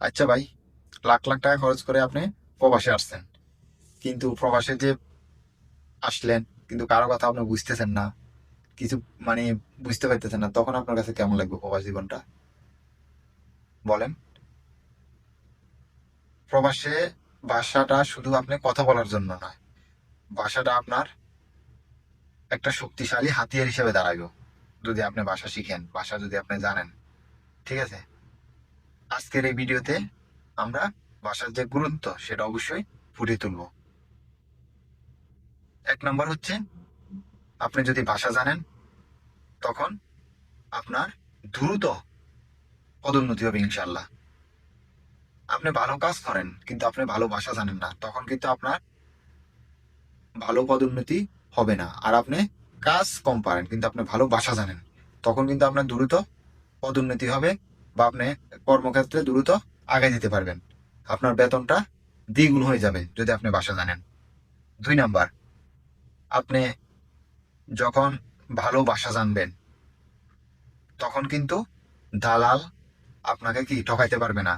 আচ্ছা ভাই, লাখ লাখ টাকা খরচ করে আপনি প্রবাসে আসছেন, কিন্তু প্রবাসে যে আসলেন, কিন্তু কারো কথা আপনি বুঝতেছেন না, কিছু মানে বুঝতে পারতেছেন না, তখন আপনার কাছে কেমন লাগবে প্রবাস জীবনটা? বলেন। প্রবাসে ভাষাটা শুধু আপনি কথা বলার জন্য নয়, ভাষাটা আপনার একটা শক্তিশালী হাতিয়ার হিসেবে দাঁড়াইবে। যদি আপনি ভাষা শিখেন, ভাষা যদি আপনি জানেন, ঠিক আছে। আজকের এই ভিডিওতে আমরা ভাষার যে গুরুত্ব সেটা অবশ্যই ফুটিয়ে তুলবো। এক নম্বর হচ্ছে, আপনি যদি ভাষা জানেন, তখন আপনার দ্রুত পদোন্নতি হবে ইনশাল্লাহ। আপনি ভালো কাজ করেন কিন্তু আপনি ভালো ভাষা জানেন না, তখন কিন্তু আপনার ভালো পদোন্নতি হবে না। আর আপনি কাজ কম পারেন কিন্তু আপনি ভালো ভাষা জানেন, তখন কিন্তু আপনার দ্রুত পদোন্নতি হবে, বা আপনি কর্মক্ষেত্রে দ্রুত আগে যেতে পারবেন। আপনার বেতনটা দ্বিগুণ হয়ে যাবে যদি আপনি ভাষা জানেন। দুই নাম্বার, আপনি যখন ভালো ভাষা জানবেন, তখন কিন্তু দালাল আপনাকে কি ঠকাইতে পারবে না,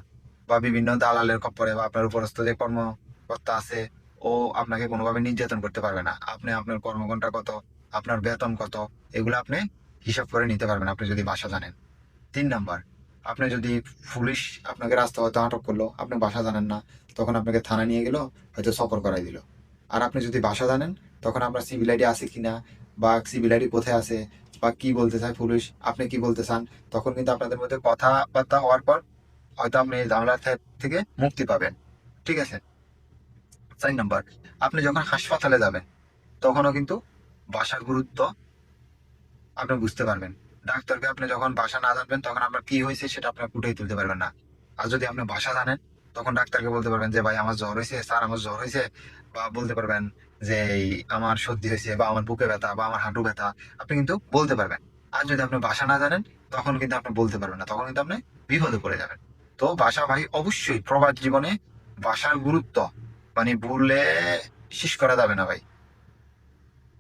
বা বিভিন্ন দালালের খপ্পরে বা আপনার উপরস্থ যে কর্মকর্তা আছে, ও আপনাকে কোনোভাবে নির্যাতন করতে পারবে না। আপনি আপনার কর্মঘন্টা কত, আপনার বেতন কত, এগুলো আপনি হিসাব করে নিতে পারবেন আপনি যদি ভাষা জানেন। তিন নাম্বার, আপনি যদি পুলিশ আপনাকে রাস্তা হয়তো আটক করলো, আপনি ভাষা জানেন না, তখন আপনাকে থানা নিয়ে গেল, হয়তো সফর করাই দিল। আর আপনি যদি ভাষা জানেন, তখন আপনার সিভিল আইডি আছে কিনা, বা সিভিল আইডি কোথায় আছে, বা কি বলতে চায় পুলিশ, আপনি কি বলতে চান, তখন কিন্তু আপনাদের মধ্যে কথাবার্তা হওয়ার পর হয়তো আপনি এই ঝামেলার থেকে মুক্তি পাবেন। ঠিক আছে। 4 নাম্বার, আপনি যখন হাসপাতালে যাবেন, তখনও কিন্তু ভাষার গুরুত্ব আপনি বুঝতে পারবেন। ডাক্তারকে আপনি যখন ভাষা না জানবেন, তখন আপনার কি হয়েছে সেটা আপনি ফুটিয়ে তুলতে পারবেন না। আর যদি আপনি ভাষা জানেন, তখন ডাক্তারকে বলতে পারবেন যে ভাই আমার জ্বর হয়েছে, স্যার আমার জ্বর হয়েছে, বা বলতে পারবেন যে এই আমার সর্দি হয়েছে, বা আমার বুকে ব্যথা, বা আমার হাঁটু ব্যথা, আপনি কিন্তু বলতে পারবেন। আর যদি আপনি ভাষা না জানেন, তখন কিন্তু আপনি বলতে পারবেন না, তখন কিন্তু আপনি বিপদে পড়ে যাবেন। তো ভাষা ভাই অবশ্যই প্রবাস জীবনে ভাষার গুরুত্ব মানে ভুলে শেষ করা যাবে না ভাই।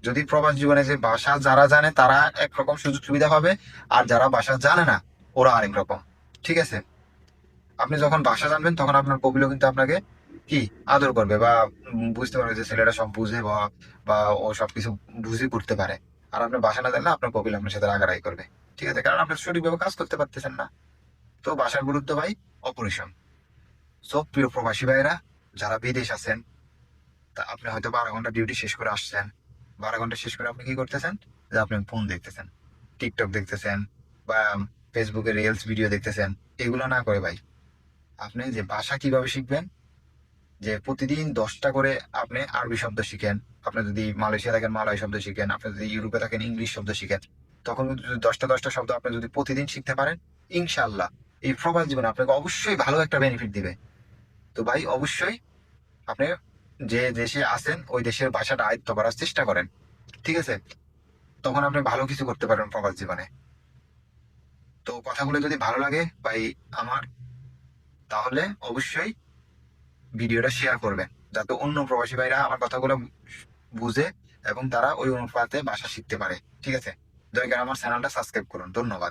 যদি প্রবাস জীবনে যে ভাষা যারা জানে তারা একরকম সুযোগ সুবিধা পাবে, আর যারা ভাষা জানে না ওরা আরেক রকম। ঠিক আছে। আপনি যখন ভাষা জানবেন, তখন আপনার কবিলও কিন্তু আপনাকে কি আদর করবে, বা বুঝতে পারবে যে ছেলেটা সব বুঝে, বা ও সবকিছু বুঝে করতে পারে। আর আপনি ভাষা না জানলে আপনার কবিল আপনার সাথে রাগারাগি করবে। ঠিক আছে, কারণ আপনি সঠিকভাবে কাজ করতে পারতেছেন না। তো ভাষার গুরুত্ব ভাই অপরিসীম। সব প্রিয় প্রবাসী ভাইরা যারা বিদেশ আছেন, তা আপনি হয়তো 12 ঘন্টা ডিউটি শেষ করে আসছেন, 12 ঘন্টা শেষ করে আপনি কি করতেছেন, যে আপনি ফোন দেখতেছেন, টিকটক দেখতেছেন, বা ফেসবুকে রিলস ভিডিও দেখতেছেন। এগুলো না করে ভাই, আপনি যে ভাষা কিভাবে শিখবেন, যে প্রতিদিন 10টা করে আপনি আরবি শব্দ শিখেন। আপনি যদি মালয়েশিয়া থাকেন মালয় শব্দ শিখেন, আপনি যদি ইউরোপে থাকেন ইংলিশ শব্দ শিখেন। তখন কিন্তু যদি 10টা শব্দ আপনি যদি প্রতিদিন শিখতে পারেন, ইনশাল্লাহ এই প্রবাস জীবনে আপনাকে অবশ্যই ভালো একটা বেনিফিট দিবে। তো ভাই অবশ্যই আপনি যে দেশে আছেন ওই দেশের ভাষাটা আয়ত্ত করার চেষ্টা করেন। ঠিক আছে। তখন আপনি ভালো কিছু করতে পারবেন প্রবাস জীবনে। তো কথাগুলো যদি ভালো লাগে ভাই আমার, তাহলে অবশ্যই ভিডিওটা শেয়ার করবেন, যাতে অন্য প্রবাসী ভাইরা আমার কথাগুলো বুঝে এবং তারা ওই অনুপাতে ভাষা শিখতে পারে। ঠিক আছে। দয়া করে আমার চ্যানেলটা সাবস্ক্রাইব করুন। ধন্যবাদ।